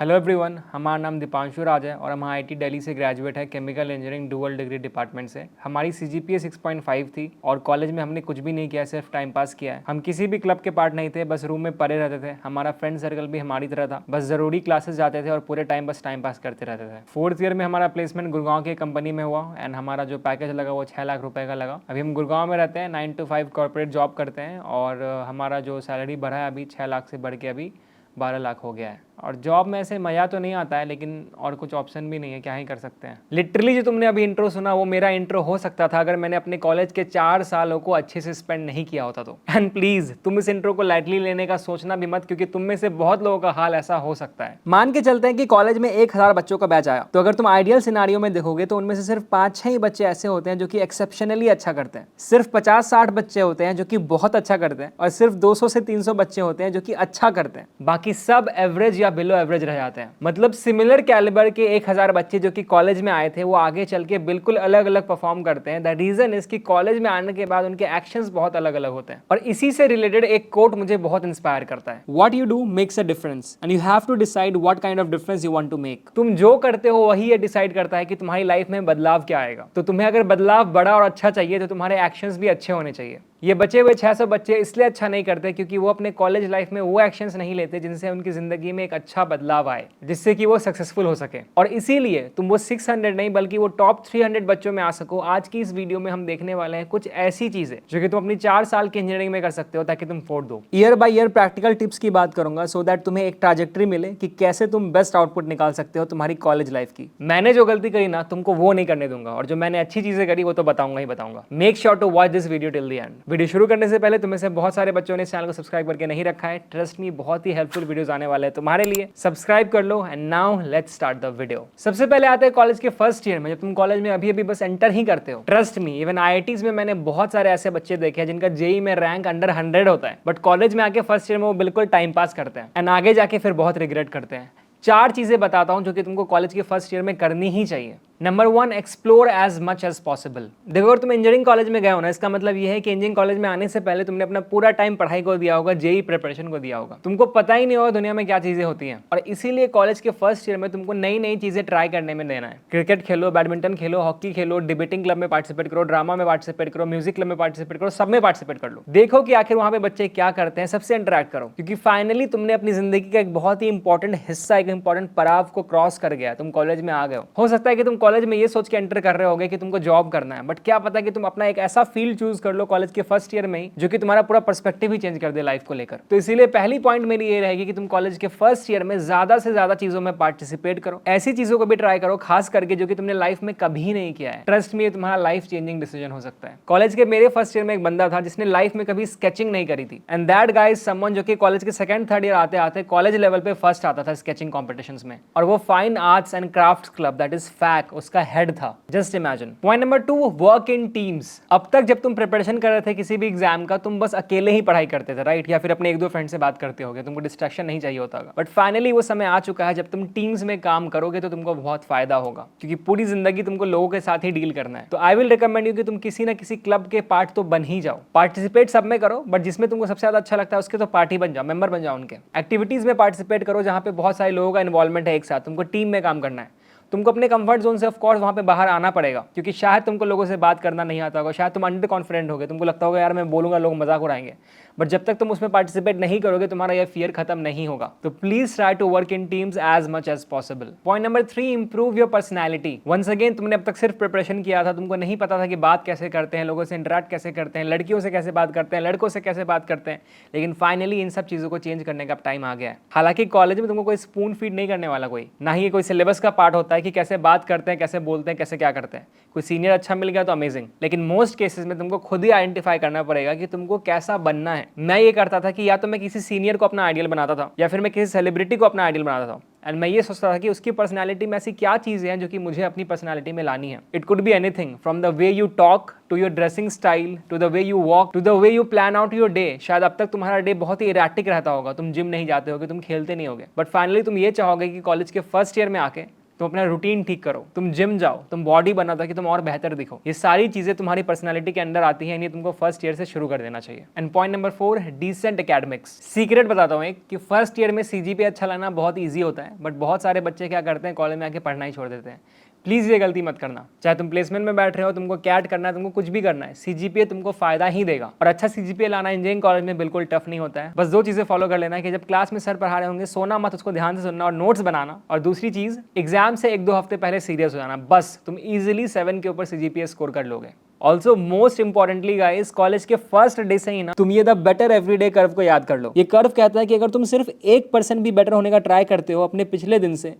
Hello everyone, हमारा नाम दीपांशु राज है और हम आईआईटी दिल्ली से ग्रेजुएट है chemical engineering dual degree department से। हमारी सीजीपीए 6.5 थी और कॉलेज में हमने कुछ भी नहीं किया, सिर्फ टाइम पास किया है। हम किसी भी क्लब के पार्ट नहीं थे, बस रूम में पड़े रहते थे। हमारा फ्रेंड सर्कल भी हमारी तरह था, बस जरूरी क्लासेस जाते थे और पूरे टाइम बस टाइम पास करते रहते थे। 4th ईयर में हमारा प्लेसमेंट गुड़गांव की कंपनी में हुआ एंड हमारा जो पैकेज लगा वो 6 लाख रुपए का लगा। अभी हम गुड़गांव में रहते हैं, 9 to 5 कॉर्पोरेट जॉब करते हैं और हमारा जो सैलरी बढ़ा है अभी 6 लाख से बढ़ के अभी 12 लाख हो गया है। और जॉब में ऐसे मज़ा तो नहीं आता है, लेकिन और कुछ ऑप्शन भी नहीं है, क्या ही कर सकते हैं। लिटरली जो तुमने अभी इंट्रो सुना वो मेरा इंट्रो हो सकता था अगर मैंने अपने कॉलेज के 4 सालों को अच्छे से स्पेंड नहीं किया होता तो। एंड प्लीज तुम इस इंट्रो को लाइटली लेने का सोचना भी मत, क्योंकि तुम में से बहुत लोगों का हाल ऐसा हो सकता है। मान के चलते हैं कि कॉलेज में 1000 बच्चों का बैच आया, तो अगर तुम आइडियल सिनारियो में देखोगे तो उनमें से सिर्फ 5-6 ही बच्चे ऐसे होते हैं जो कि एक्सेप्शनली अच्छा करते हैं। सिर्फ 50-60 बच्चे होते हैं जो कि बहुत अच्छा करते हैं और सिर्फ 200 से 300 बच्चे होते हैं जो कि अच्छा करते हैं। बाकी सब एवरेज या बिलो एवरेज रह जाते हैं। मतलब सिमिलर कैलिबर के 1000 बच्चे जो कि कॉलेज में आए थे वो आगे चल के बिल्कुल अलग अलग परफॉर्म करते हैं। द रीजन इज कि कॉलेज में आने के बाद उनके एक्शंस बहुत अलग अलग होते हैं। और इसी से रिलेटेड एक कोट मुझे बहुत इंस्पायर करता है, what you do makes a difference and you have to decide what kind of difference you want to make. तुम जो करते हो वही ये डिसाइड करता है कि तुम्हारी लाइफ में बदलाव क्या आएगा। तो तुम्हें अगर बदलाव बड़ा और अच्छा चाहिए तो तुम्हारे एक्शंस भी अच्छे होने चाहिए। ये बचे हुए 600 बच्चे इसलिए अच्छा नहीं करते क्योंकि वो अपने कॉलेज लाइफ में वो एक्शंस नहीं लेते जिनसे उनकी जिंदगी में एक अच्छा बदलाव आए, जिससे कि वो सक्सेसफुल हो सके। और इसीलिए तुम वो 600 नहीं बल्कि वो टॉप 300 बच्चों में आ सको। आज की इस वीडियो में हम देखने वाले हैं कुछ ऐसी चीजें जो कि तुम अपनी 4 साल की इंजीनियरिंग में कर सकते हो ताकि तुम फोड़ दो। Year by year practical tips की बात करूंगा सो दैट तुम्हें एक ट्रैजेक्टरी मिले कि कैसे तुम बेस्ट आउटपुट निकाल सकते हो तुम्हारी कॉलेज लाइफ की। मैंने जो गलती करी ना तुमको वो नहीं करने दूंगा, और जो मैंने अच्छी चीजें करी वो तो बताऊंगा ही बताऊंगा। Make sure to watch this video till the end. Video शुरू करने से पहले तुम्हें से बहुत सारे बच्चों ने इस चैनल को सब्सक्राइब करके नहीं रखा है। ट्रस्ट मी, बहुत ही हेल्पफुल वीडियोस आने वाले हैं तुम्हारे लिए। सब्सक्राइब कर लो and now let's start the video. सबसे पहले आते हैं कॉलेज के फर्स्ट ईयर में, जब तुम कॉलेज में अभी अभी बस एंटर ही करते हो। ट्रस्ट मी, इवन आईआईटीज में मैंने बहुत सारे ऐसे बच्चे देखे हैं जिनका जेई में रैंक अंडर 100 होता है, बट कॉलेज में आके फर्स्ट ईयर में वो बिल्कुल टाइम पास करते हैं एंड आगे जाके फिर बहुत रिग्रेट करते हैं। 4 चीजें बताता हूं जो कि तुमको कॉलेज के फर्स्ट ईयर में करनी ही चाहिए। Number 1, explore as much as possible. देखो, अगर तुम इंजीनियरिंग कॉलेज में गए हो ना, इसका मतलब ये है कि इंजीनियरिंग कॉलेज में आने से पहले तुमने अपना पूरा टाइम पढ़ाई को दिया होगा, जेई प्रिपरेशन को दिया होगा। तुमको पता ही नहीं होगा दुनिया में क्या चीजें होती हैं, और इसीलिए कॉलेज के फर्स्ट ईयर में तुमको नई नई चीजें ट्राई करने में देना है। क्रिकेट खेलो, बैडमिंटन खेलो, हॉकी खेलो, डिबेटिंग क्लब में पार्टिसिपेट करो, ड्रामा में पार्टिसिपेट करो, म्यूजिक क्लब में पार्टिसिपेट करो, सब में पार्टिसिपेट कर लो। देखो कि आखिर वहां पे बच्चे क्या करते हैं, सबसे इंटरेक्ट करो, क्योंकि फाइनली तुमने अपनी जिंदगी का एक बहुत ही इंपॉर्टेंट हिस्सा, एक इंपॉर्टेंट पड़ाव को क्रॉस कर गया, तुम कॉलेज में आ गए हो सकता है कि तुम कॉलेज में ये सोच के कर रहे होगे कि तुमको जॉब करना है, बट क्या पता कि तुम अपना एक ऐसा फील्ड चूज कर लो कॉलेज के फर्स्ट ईयर में ही जो कि तुम्हारा पूरा पर्सपेक्टिव ही चेंज कर दे लाइफ को लेकर। तो इसीलिए पहली पॉइंट मेरी ये रहेगी कि तुम कॉलेज के फर्स्ट ईयर में ज्यादा से ज्यादा चीजों में पार्टिसिपेट करो। ऐसी चीजों को भी ट्राई करो खास करके जो कि तुमने लाइफ में कभी नहीं किया है। ट्रस्ट मी, ये तुम्हारा लाइफ चेंजिंग डिसीजन हो सकता है। कॉलेज के मेरे फर्स्ट ईयर में एक बंदा था जिसने लाइफ में कभी स्केचिंग नहीं करी थी, and that guy is someone जो कि कॉलेज के सेकंड थर्ड ईयर आते आते कॉलेज लेवल पे फर्स्ट आता था स्केचिंग कॉम्पिटिशंस में, और वो fine arts and crafts club that is फैक उसका हेड था। Just imagine. Point number 2, work in teams. अब तक जब तुम प्रिपरेशन कर रहे थे किसी भी एग्जाम का, तुम बस अकेले ही पढ़ाई करते थे, राइट? या फिर अपने 1-2 फ्रेंड से बात करते होगे, तुमको डिस्ट्रैक्शन नहीं चाहिए होता। बट फाइनली वो समय आ चुका है जब तुम टीम्स में काम करोगे तो तुमको बहुत फायदा होगा, क्योंकि पूरी जिंदगी तुमको लोगों के साथ ही डील करना है। तो आई विल रिकमेंड यू कि तुम किसी ना किसी क्लब के पार्ट तो बन ही जाओ। पार्टिसिपेट सब में करो, बट जिसमें तुमको सबसे ज्यादा अच्छा लगता है उसके तो पार्टी बन जाओ, मेंबर बन जाओ। उनके एक्टिविटीज में पार्टिसिपेट करो जहां पे बहुत सारे लोगों का इन्वॉल्वमेंट है एक साथ, तुमको टीम में काम करना है। तुमको अपने कंफर्ट जोन से ऑफ कोर्स वहां पे बाहर आना पड़ेगा, क्योंकि शायद तुमको लोगों से बात करना नहीं आता होगा, शायद तुम अंडर कॉन्फिडेंट होगे, तुमको लगता होगा यार मैं बोलूंगा लोग मजाक उड़ाएंगे, बट जब तक तुम उसमें पार्टिसिपेट नहीं करोगे तुम्हारा यह फियर खत्म नहीं होगा। तो please try to work in teams as much as possible. Point number 3, improve your personality. Once again, तुमने अब तक सिर्फ प्रिपरेशन किया था, तुमको नहीं पता था कि बात कैसे करते हैं, लोगों से इंटरेक्ट कैसे करते हैं, लड़कियों से कैसे बात करते हैं, लड़कों से कैसे बात करते हैं, लेकिन फाइनली इन सब चीजों को चेंज करने का टाइम आ गया है। हालांकि कॉलेज में तुमको कोई स्पून फीड नहीं करने वाला, कोई ना ही कोई सिलेबस का पार्ट होता है कि कैसे बात करते हैं, कैसे बोलते हैं, कैसे क्या करते हैं। कोई सीनियर अच्छा मिल गया तो अमेजिंग, लेकिन मोस्ट केसेस में तुमको खुद ही आइडेंटिफाई करना पड़ेगा कि तुमको कैसा बनना है। मैं ये करता था कि या तो मैं किसी सीनियर को अपना आइडियल बनाता था या फिर मैं किसी सेलिब्रिटी को अपना आइडियल बनाता था, एंड मैं ये सोचता था कि उसकी पर्सनालिटी में ऐसी क्या चीजें हैं जो कि मुझे अपनी पर्सनालिटी में लानी है। It could be anything from the way you talk to your dressing style to the way you walk to the way you plan out your day. शायद अब तक तुम्हारा डे बहुत ही इरेटिक रहता होगा, तुम जिम नहीं जाते होगे, तुम खेलते नहीं होगे, बट फाइनली तुम ये चाहोगे कि कॉलेज के फर्स्ट ईयर में आके तुम अपना रूटीन ठीक करो, तुम जिम जाओ, तुम बॉडी बनाओ ताकि तुम और बेहतर दिखो। ये सारी चीजें तुम्हारी पर्सनालिटी के अंदर आती हैं, तुमको फर्स्ट ईयर से शुरू कर देना चाहिए। And point number 4, decent academics. Secret बताता हूँ एक, कि फर्स्ट ईयर में सीजीपीए अच्छा लाना बहुत ईजी होता है, बट बहुत सारे बच्चे क्या करते हैं, कॉलेज में आके पढ़ना ही छोड़ देते हैं। प्लीज ये गलती मत करना। चाहे तुम प्लेसमेंट में बैठ रहे हो, तुमको कैट करना है, तुमको कुछ भी करना है, सीजीपीए तुमको फायदा ही देगा। और अच्छा सीजीपीए लाना इंजीनियरिंग कॉलेज में बिल्कुल टफ नहीं होता है। बस 2 चीजें फॉलो कर लेना है कि जब क्लास में सर पढ़ा रहे होंगे सोना मत, उसको ध्यान से सुनना और नोट्स बनाना। और दूसरी चीज, एग्जाम से 1-2 हफ्ते पहले सीरियस हो जाना, बस तुम इजिली 7 के ऊपर सीजीपीए स्कोर कर लोगे। Also most importantly guys, college के फर्स्ट डे से ही ना तुम ये द बेटर एवरीडे कर्व को याद कर लो। ये कर्व कहता है कि अगर तुम सिर्फ 1% भी बेटर होने का ट्राई करते हो अपने पिछले दिन से,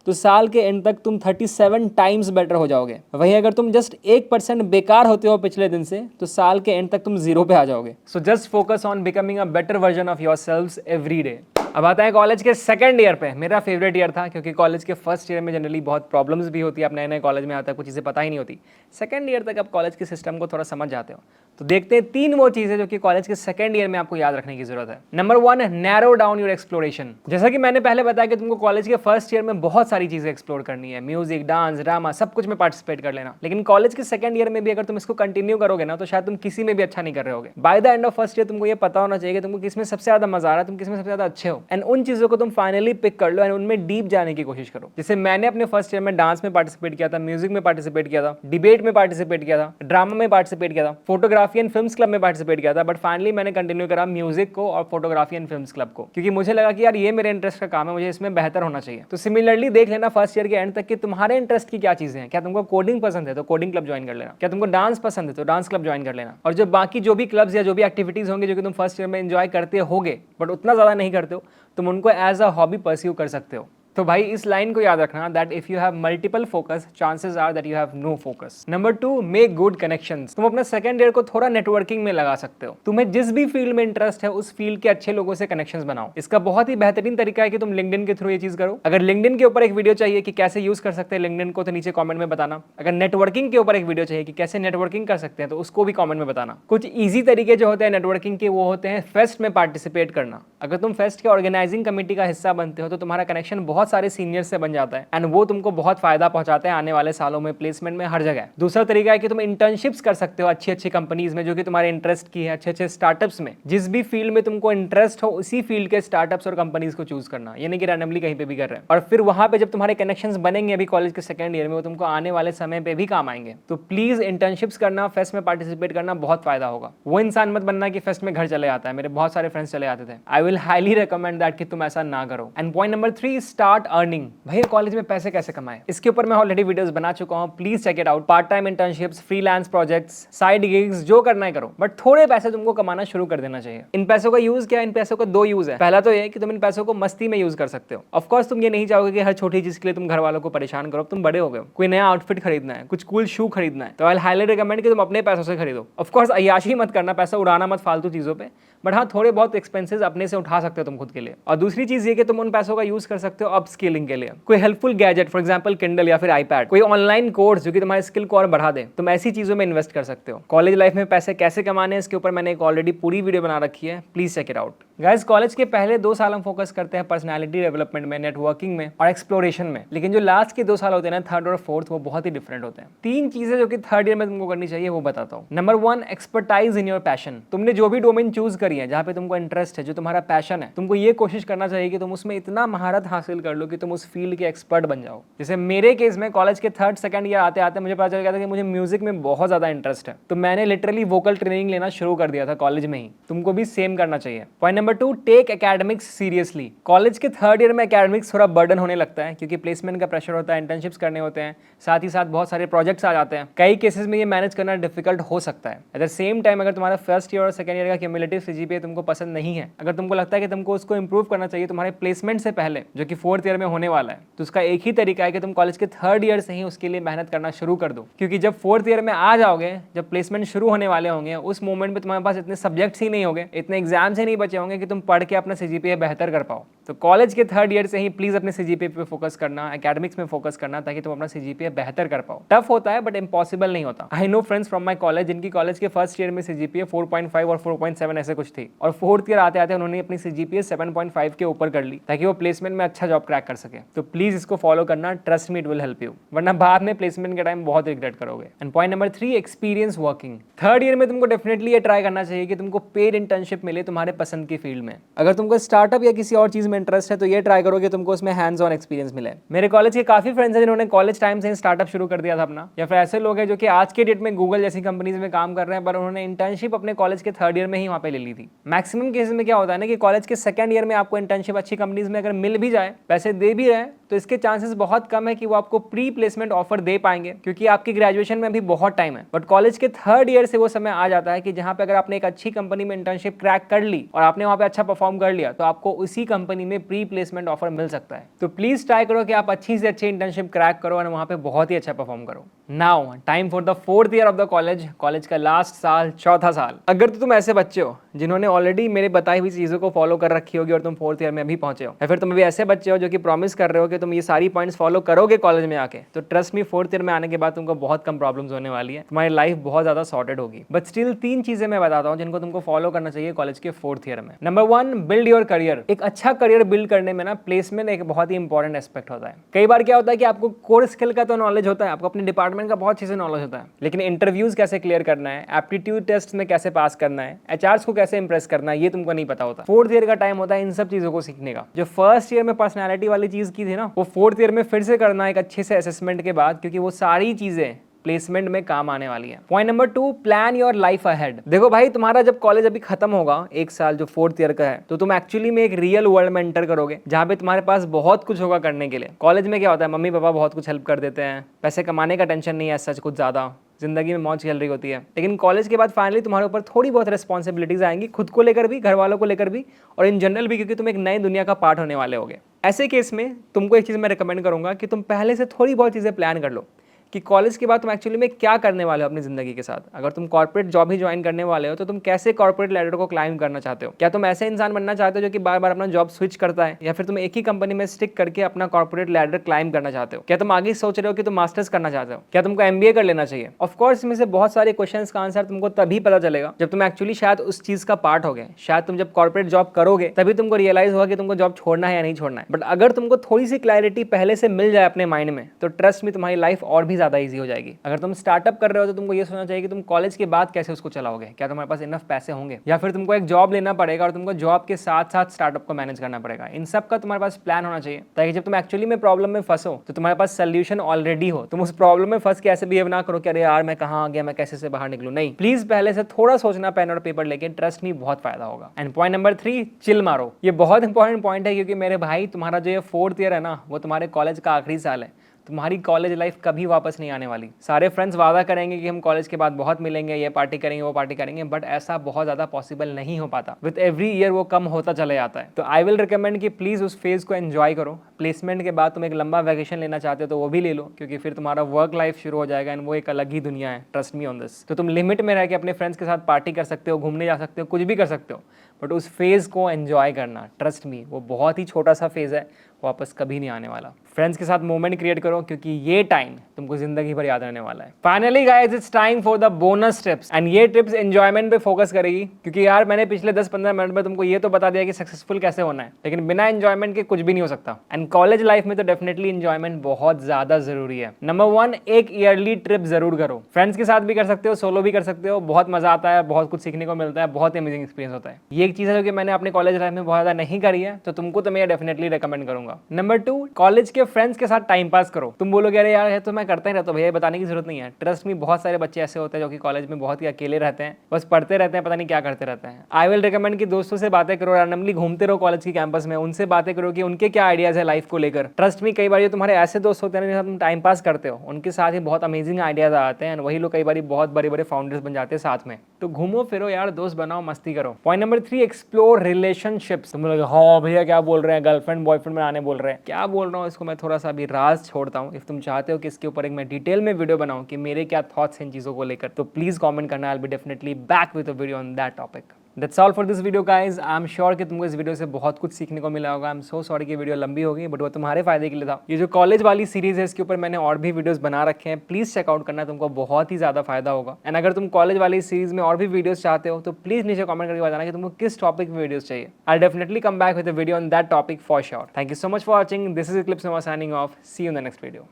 तो साल के एंड तक तुम 37 टाइम्स बेटर हो जाओगे। वहीं अगर तुम जस्ट 1% बेकार होते हो पिछले दिन से, तो साल के एंड तक तुम 0 पे आ जाओगे। So just focus on becoming a better version of yourselves every day. अब आता है कॉलेज के सेकंड ईयर पे। मेरा फेवरेट ईयर था, क्योंकि कॉलेज के फर्स्ट ईयर में जनरली बहुत प्रॉब्लम्स भी होती है, आप नए कॉलेज में आता है, कुछ चीज़ें पता ही नहीं होती। सेकंड ईयर तक आप कॉलेज के सिस्टम को थोड़ा समझ जाते हो। तो देखते हैं 3 वो चीज़ें जो कि कॉलेज के सेकंड ईयर में आपको याद रखने की जरूरत है। Number 1, narrow down your exploration. जैसा कि मैंने पहले बताया कि तुमको कॉलेज के फर्स्ट ईयर में बहुत सारी चीज़ें एक्सप्लोर करनी है, म्यूजिक, डांस, ड्रामा, सब कुछ में पार्टिसिपेट कर लेना। लेकिन कॉलेज के सेकंड ईयर में भी अगर तुम इसको कंटिन्यू करोगे ना, तो शायद तुम किसी में भी अच्छा नहीं कर रहे होगे। By the end of first year तुमको ये पता होना चाहिए कि तुमको किसमें सबसे ज्यादा मजा आ रहा है, तुम किसमें सबसे ज्यादा अच्छे हो, एंड उन चीजों को तुम फाइनली पिक कर लो एंड उनमें डीप जाने की कोशिश करो। जैसे मैंने अपने फर्स्ट ईयर में डांस में पार्टिसिपेट किया था, म्यूजिक में पार्टिसिपेट किया था, डिबेट में पार्टिसिपेट किया था, ड्रामा में पार्टिसिपेट किया था, फोटोग्राफी एंड फिल्म्स क्लब में पार्टिसिपेट किया था, बट फाइनली मैंने कंटिन्यू करा म्यूजिक को और फोटोग्राफी एंड फिल्म्स क्लब को, क्योंकि मुझे लगा कि यार ये मेरे इंटरेस्ट का काम है, मुझे इसमें बेहतर होना चाहिए। तो सिमिलरली देख लेना फर्स्ट ईयर के एंड तक कि तुम्हारे इंटरेस्ट की क्या चीजें हैं। क्या तुमको कोडिंग पसंद है तो कोडिंग क्लब ज्वाइन कर लेना, क्या तुमको डांस पसंद है तो डांस क्लब ज्वाइन कर लेना, और जो बाकी जो भी क्लब्स या जो भी एक्टिविटीज होंगे जो कि तुम फर्स्ट ईयर में एंजॉय करते होगे बट उतना ज्यादा नहीं करते हो, तुम उनको एज अ हॉबी परस्यू कर सकते हो। तो भाई इस लाइन को याद रखना, that if you have multiple focus, chances are that you have no focus. Number 2, make good connections. तुम अपना सेकंड ईयर को थोड़ा नेटवर्किंग में लगा सकते हो। तुम्हें जिस भी फील्ड में इंटरेस्ट है उस फील्ड के अच्छे लोगों से कनेक्शंस बनाओ। इसका बहुत ही बेहतरीन तरीका है कि तुम लिंक्डइन के थ्रू ये चीज करो। अगर लिंक्डइन के ऊपर एक वीडियो चाहिए कि कैसे यूज कर सकते हैं लिंक्डइन को, तो नीचे कॉमेंट में बताना। अगर नेटवर्किंग के ऊपर एक वीडियो चाहिए कि कैसे नेटवर्किंग कर सकते हैं, तो उसको भी कॉमेंट में बताना। कुछ ईजी तरीके जो होते हैं नेटवर्किंग के, वो होते हैं फेस्ट में पार्टिसिपेट करना। अगर तुम फेस्ट के ऑर्गेनाइजिंग कमेटी का हिस्सा बनते हो तो तुम्हारा कनेक्शन बहुत सारे सीनियर से बन जाता है एंड वो तुमको बहुत फायदा पहुंचाते हैं आने वाले सालों में, प्लेसमेंट में, हर जगह। दूसरा तरीका है कि तुम इंटर्नशिप्स कर सकते हो अच्छी अच्छी कंपनीज में जो कि तुम्हारे इंटरेस्ट की है, अच्छे अच्छे स्टार्टअप्स में। जिस भी फील्ड में तुमको इंटरेस्ट हो उसी फील्ड के स्टार्टअप्स और कंपनीज को चूज करना, यानी कि रैंडमली कहीं पे भी कर रहे हैं। और फिर वहां पे जब तुम्हारे कनेक्शंस बनेंगे अभी कॉलेज के सेकंड ईयर में, वो तुमको आने वाले समय पे भी काम आएंगे। तो प्लीज इंटर्नशिप्स करना, फेस्ट में पार्टिसिपेट करना, बहुत फायदा होगा। वो इंसान मत बनना कि फेस्ट में घर चले आता है। मेरे बहुत सारे फ्रेंड्स चले आते थे। I will highly recommend that कि तुम ऐसा ना करो। And point number 3, start earning. भैया कॉलेज में पैसे कैसे कमाएं, इसके ऊपर मैं ऑलरेडी वीडियोस बना चुका हूं, please check it out. Part time internships, freelance projects, side gigs, जो करना है करो, बट थोड़े पैसे तुमको कमाना शुरू कर देना चाहिए। इन पैसों का यूज क्या है? इन पैसों का 2 यूज है। पहला तो ये कि तुम इन पैसों को मस्ती में यूज कर सकते हो। ऑफ कोर्स तुम ये नहीं चाहोगे कि हर छोटी चीज के लिए तुम घर वालों को परेशान करो। तुम बड़े हो गए, कोई नया आउटफिट खरीदना है, कुछ कूल शू खरीदना है, तो आई हाईली रिकमेंड कि तुम अपने पैसों से खरीदो। ऑफ कोर्स अय्याशी मत करना, पैसा उड़ाना मत फालतू चीजों पे, बट हाँ थोड़े बहुत एक्सपेंसेस अपने से उठा सकते हो तुम खुद के लिए। और दूसरी चीज ये कि तुम उन पैसों का यूज कर सकते हो अप स्किलिंग के लिए। कोई helpful gadget, for example Kindle या फिर आईपैड, कोई ऑनलाइन कोर्स जो कि तुम्हारे स्किल को और बढ़ा दे, तुम ऐसी चीजों में इन्वेस्ट कर सकते हो। कॉलेज लाइफ में पैसे कैसे कमाने हैं इसके ऊपर मैंने एक ऑलरेडी पूरी वीडियो बना रखी है, please check it out. Guys college के पहले 2 साल हम फोकस करते हैं पर्सनालिटी डेवलपमेंट में, नेटवर्किंग में और एक्सप्लोरेशन में, लेकिन जो लास्ट के 2 साल होते हैं ना, थर्ड और फोर्थ, वो बहुत ही डिफरेंट होते हैं। 3 चीजें जो कि थर्ड ईयर में तुमको करनी चाहिए वो बताता हूँ। Number 1, expertise in your passion. तुमने जो भी डोमेन चूज करी है, जहाँ पे तुमको इंटरेस्ट है, जो तुम्हारा पैशन है, तुमको ये कोशिश करना चाहिए कि तुम उसमें इतना महारत हासिल कर लो कि तुम उस फील्ड के एक्सपर्ट बन जाओ। जैसे मेरे केस में कॉलेज के थर्ड सेकंड ईयर आते आते मुझे पता चल गया था कि मुझे म्यूजिक में बहुत ज्यादा इंटरेस्ट है, तो मैंने लिटरली वोकल ट्रेनिंग लेना शुरू कर दिया था कॉलेज में ही। तुमको भी सेम करना चाहिए। Point number 2, take academics seriously. College के थर्ड ईयर में एकेडमिक्स थोड़ा बर्डन होने लगता है, क्योंकि प्लेसमेंट का प्रेशर होता है, इंटर्नशिप्स करने होते हैं, साथ ही साथ बहुत सारे प्रोजेक्ट्स आ जाते हैं। कई केसेस में ये मैनेज करना डिफिकल्ट हो सकता है। एट द सेम टाइम अगर तुम्हारा फर्स्ट ईयर और सेकंड ईयर का क्यूमुलेटिव सीजीपीए तुमको पसंद नहीं है, अगर तुमको लगता है कि तुमको उसको इंप्रूव करना चाहिए तुम्हारे प्लेसमेंट से पहले, जो कि फोर्थ ईयर में होने वाला है, तो उसका एक ही तरीका है कि तुम कॉलेज के थर्ड ईयर से ही उसके लिए मेहनत करना शुरू कर दो। क्योंकि जब फोर्थ ईयर में आ जाओगे, जब प्लेसमेंट शुरू होने वाले होंगे, उस मोमेंट पे तुम्हारे पास इतने सब्जेक्ट्स ही नहीं होंगे, इतने एग्जाम्स ही नहीं बचे होंगे कि तुम पढ़ के अपना सीजीपीए बेहतर कर पाओ। तो कॉलेज के थर्ड ईयर से ही प्लीज अपने सीजीपीए पे फोकस करना, एकेडमिक्स में फोकस करना, ताकि तुम अपना सीजीपीए बेहतर कर पाओ। टफ होता है बट इम्पॉसिबल नहीं होता। I know friends from my college जिनकी कॉलेज के फर्स्ट ईयर में सीजीपीए 4.5 और 4.7 ऐसे कुछ थी, और फोर्थ ईयर आते आते उन्होंने अपनी सीजीपीए 7.5 के ऊपर कर ली, ताकि वो प्लेसमेंट में अच्छा जॉब क्रैक कर सके। तो प्लीज इसको फॉलो करना, trust me it will help you, वरना बाद में प्लेसमेंट के टाइम बहुत रिग्रेट करोगे। And point number 3, experience working. Third year में तुमको डेफिनेटली ये ट्राई करना चाहिए कि तुमको पेड इंटर्नशिप मिले तुम्हारे पसंद की फील्ड में। अगर तुमको स्टार्टअप या किसी और चीज में इंटरेस्ट है तो ये ट्राई करो कि तुमको उसमें हैंड्स ऑन एक्सपीरियंस मिले। मेरे कॉलेज के काफी फ्रेंड्स हैं जिन्होंने कॉलेज टाइम से स्टार्टअप शुरू कर दिया था अपना, या फिर ऐसे लोग हैं जो कि आज के डेट में गूगल जैसी कंपनीज में काम कर रहे हैं, पर उन्होंने इंटर्नशिप अपने कॉलेज के थर्ड ईयर में ही वहाँ पे ले ली थी। मैक्सिमम केसेस में क्या होता है ना कि कॉलेज के सेकंड ईयर में आपको इंटर्नशिप अच्छी कंपनीज में अगर मिल भी जाए, पैसे दे भी रहे, तो इसके चांसेस बहुत कम है कि वो आपको प्री प्लेसमेंट ऑफर दे पाएंगे, क्योंकि आपकी ग्रेजुएशन में अभी बहुत टाइम है। बट कॉलेज के थर्ड ईयर से वो समय आ जाता है कि जहां पे अगर आपने एक अच्छी कंपनी में इंटर्नशिप क्रैक कर ली और आपने वहां पे अच्छा परफॉर्म कर लिया, तो आपको उसी कंपनी में प्री प्लेसमेंट ऑफर मिल सकता है। तो प्लीज ट्राई करो कि आप अच्छी से अच्छी इंटर्नशिप क्रैक करो और वहां पे बहुत ही अच्छा परफॉर्म करो। Now time for the fourth year of the college, college का लास्ट साल, चौथा साल। अगर तो तुम ऐसे बच्चे हो जिन्होंने ऑलरेडी मेरे बताई हुई चीजों को फॉलो कर रखी होगी और तुम फोर्थ ईयर में अभी पहुंचे हो, या फिर तुम अभी ऐसे बच्चे हो जो कि प्रॉमिस कर रहे हो कि तुम ये सारी पॉइंट्स फॉलो करोगे कॉलेज में आके, तो ट्रस्ट मी फोर्थ ईयर में आने के बाद तुमको बहुत कम प्रॉब्लम्स होने वाली है, तुम्हारी लाइफ बहुत ज्यादा सॉर्टेड होगी। बट स्टिल 3 चीजें मैं बताता हूँ जिनको तुमको फॉलो करना चाहिए कॉलेज के फोर्थ ईयर में। Number 1, build your career. एक अच्छा करियर बिल्ड करने में ना प्लेसमेंट एक बहुत ही इंपॉर्टेंट एस्पेक्ट होता है। कई बार क्या होता है कि आपको कोर स्किल का तो नॉलेज होता है, आपको अपने डिपार्टमेंट का बहुत अच्छे से नॉलेज होता है, लेकिन इंटरव्यूज कैसे क्लियर करना है, एप्टीट्यूड टेस्ट में कैसे पास करना है, एचआरस को कैसे इंप्रेस करना है, ये तुमको नहीं पता होता। फोर्थ ईयर का टाइम होता है इन सब चीजों को सीखने का। जो फर्स्ट ईयर में पर्सनैलिटी वाली चीज की थी ना, वो फोर्थ ईयर में फिर से करना एक अच्छे से असेसमेंट के बाद, क्योंकि वो सारी चीजें प्लेसमेंट में काम आने वाली है। Point number 2, plan your life ahead. देखो भाई, तुम्हारा जब कॉलेज अभी खत्म होगा, एक साल जो फोर्थ ईयर का है, तो तुम एक्चुअली में एक रियल वर्ल्ड में एंटर करोगे, जहां पे तुम्हारे पास बहुत कुछ होगा करने के लिए। कॉलेज में क्या होता है, मम्मी पापा बहुत कुछ हेल्प कर देते हैं, पैसे कमाने का टेंशन नहीं है सच कुछ ज्यादा, जिंदगी में मौज चल रही होती है। लेकिन कॉलेज के बाद फाइनली तुम्हारे ऊपर थोड़ी बहुत रिस्पॉन्सिबिलिटीज आएंगी, खुद को लेकर भी, घर वालों को लेकर भी, और इन जनरल भी, क्योंकि तुम एक नई दुनिया का पार्ट होने वाले होगे। ऐसे केस में तुमको एक चीज़ मैं रिकमेंड करूंगा कि तुम पहले से थोड़ी बहुत चीज़ें प्लान कर लो कि कॉलेज के बाद तुम एक्चुअली में क्या करने वाले हो अपनी जिंदगी के साथ। अगर तुम कॉर्पोरेट जॉब ही ज्वाइन करने वाले हो तो तुम कैसे कॉर्पोरेट लैडर को क्लाइंब करना चाहते हो। क्या तुम ऐसे इंसान बनना चाहते हो जो कि बार बार अपना जॉब स्विच करता है, या फिर तुम एक ही कंपनी में स्टिक करके अपना कॉर्पोरेट लैडर क्लाइंब करना चाहते हो। क्या तुम आगे सोच रहे हो कि तुम मास्टर्स करना चाहते हो, क्या तुमको एमबीए कर लेना चाहिए। ऑफकोर्स इसमें से बहुत सारे क्वेश्चन का आंसर तुमको तभी पता चलेगा जब तुम एक्चुअली शायद उस चीज का पार्ट हो गए। शायद तुम जब कॉर्पोरेट जॉब करोगे तभी तुमको रियलाइज होगा कि तुमको जॉब छोड़ना है या नहीं छोड़ना है। बट अगर तुमको थोड़ी सी क्लैरिटी पहले से मिल जाए अपने माइंड में, तो ट्रस्ट में तुम्हारी लाइफ और भी ज्यादा ईजी हो जाएगी। अगर तुम स्टार्टअप कर रहे हो तो तुमको ये सोचना चाहिए कि तुम कॉलेज के बाद कैसे उसको चलाओगे, क्या तुम्हारे पास इनफ पैसे होंगे, या फिर तुमको एक जॉब लेना पड़ेगा और तुमको जॉब के साथ साथ स्टार्टअप को मैनेज करना पड़ेगा। इन सब का तुम्हारे पास प्लान होना चाहिए, ताकि जब तुम एक्चुअली में प्रॉब्लम में फंसो तो तुम्हारे पास सोल्यूशन ऑलरेडी हो। तुम उस प्रॉब्लम में फंस के ऐसे बिहेव ना करो कि अरे यार मैं कहाँ आ गया, मैं कैसे से बाहर निकलूं। नहीं, प्लीज पहले से थोड़ा सोचना पेन और पेपर लेके, ट्रस्ट मी बहुत फायदा होगा। एंड पॉइंट नंबर 3, चिल मारो। ये बहुत इंपॉर्टेंट पॉइंट है, क्योंकि मेरे भाई तुम्हारा जो ये फोर्थ ईयर है ना, वो तुम्हारे कॉलेज का आखिरी साल है। तुम्हारी कॉलेज लाइफ कभी वापस नहीं आने वाली। सारे फ्रेंड्स वादा करेंगे कि हम कॉलेज के बाद बहुत मिलेंगे, ये पार्टी करेंगे, वो पार्टी करेंगे, बट ऐसा बहुत ज्यादा पॉसिबल नहीं हो पाता। विद एवरी ईयर वो कम होता चला जाता है। तो आई विल रिकमेंड कि प्लीज उस फेज को एंजॉय करो। प्लेसमेंट के बाद तुम एक लंबा वैकेशन लेना चाहते हो तो वो भी ले लो, क्योंकि फिर तुम्हारा वर्क लाइफ शुरू हो जाएगा एंड वो एक अलग ही दुनिया है। Trust me on this. तो तुम लिमिट में रह के अपने फ्रेंड्स के साथ पार्टी कर सकते हो, घूमने जा सकते हो, कुछ भी कर सकते हो, बट उस फेज को एंजॉय करना। ट्रस्ट मी, वो बहुत ही छोटा सा फेज है, वापस कभी नहीं आने वाला। फ्रेंड्स के साथ मोमेंट क्रिएट करो, क्योंकि ये टाइम तुमको जिंदगी भर याद रहने वाला है। Finally guys, it's time for the bonus tips, and ये टिप्स एंजॉयमेंट पे फोकस करेगी, क्योंकि यार मैंने पिछले 10-15 मिनट में तुमको ये तो बता दिया कि सक्सेसफुल कैसे होना है, लेकिन बिना एंजॉयमेंट के कुछ भी नहीं हो सकता। एंड कॉलेज लाइफ में तो डेफिनेटली एंजॉयमेंट बहुत ज्यादा जरूरी है। नंबर 1, एक ईयरली ट्रिप जरूर करो। फ्रेंड्स के साथ भी कर सकते हो, सोलो भी कर सकते हो, बहुत मजा आता है, बहुत कुछ सीखने को मिलता है, बहुत अमेजिंग एक्सपीरियंस होता है। ये एक चीज है जो कि मैंने अपने कॉलेज लाइफ में बहुत ज्यादा नहीं करी है, तो तुमको तो मैं डेफिनेटली रिकमेंड करूंगा। नंबर 2, कॉलेज के फ्रेंड्स के साथ टाइम पास करो। तुम बोलोगे अरे यार है तो मैं करता ही रहता हूं, भैया बताने की जरूरत नहीं है। ट्रस्ट मी, बहुत सारे बच्चे ऐसे होते हैं जो कि कॉलेज में बहुत ही अकेले रहते हैं, बस पढ़ते रहते हैं, पता नहीं क्या करते रहते हैं। आई विल रिकमेंड कि दोस्तों से बातें करो, रैंडमली घूमते रहो कॉलेज की कैंपस में, उनसे बातें करो कि उनके क्या आइडियाज है लाइफ को लेकर। ट्रस्ट मी, कई बार तुम्हारे ऐसे दोस्त होते हैं जिनके साथ तुम टाइम पास करते हो, उनके साथ ही बहुत अमेजिंग आइडियाज आते हैं, वही लोग कई बार बहुत बड़े बड़े फाउंडर्स बन जाते हैं साथ में। तो घूमो फिरो यार, दोस्त बनाओ, मस्ती करो। Point number 3, explore relationships. तुम लोग हाँ भैया क्या बोल रहे हैं, गर्लफ्रेंड बॉयफ्रेंड बनाने बोल रहे हैं, क्या बोल रहा हूँ इसको मैं थोड़ा सा अभी राज छोड़ता हूँ। इफ तुम चाहते हो कि इसके ऊपर एक मैं डिटेल में वीडियो बनाऊं कि मेरे क्या थॉट्स हैं इन चीजों को लेकर, तो प्लीज कमेंट करना। I will be definitely back with a video on that topic. That's all for this video guys. I am sure कि तुमको इस वीडियो से बहुत कुछ सीखने को मिला होगा। आई एम सो सॉरी कि वीडियो लंबी हो गई, बट वो तुम्हारे फायदे के लिए था। ये जो कॉलेज वाली सीरीज है इसके ऊपर मैंने और भी वीडियोस बना रखे हैं, प्लीज चेकआउट करना, तुमको बहुत ही ज्यादा फायदा होगा। एंड अगर तुम कॉलेज वाली सीरीज में और भी वीडियोस चाहते हो तो प्लीज नीचे कमेंट करके बताना कि तुमको किस टॉपिक में वीडियोस चाहिए। I definitely come back with a video on that topic for sure. Thank you so much for watching. This is Eclipse signing off. See you in the next video.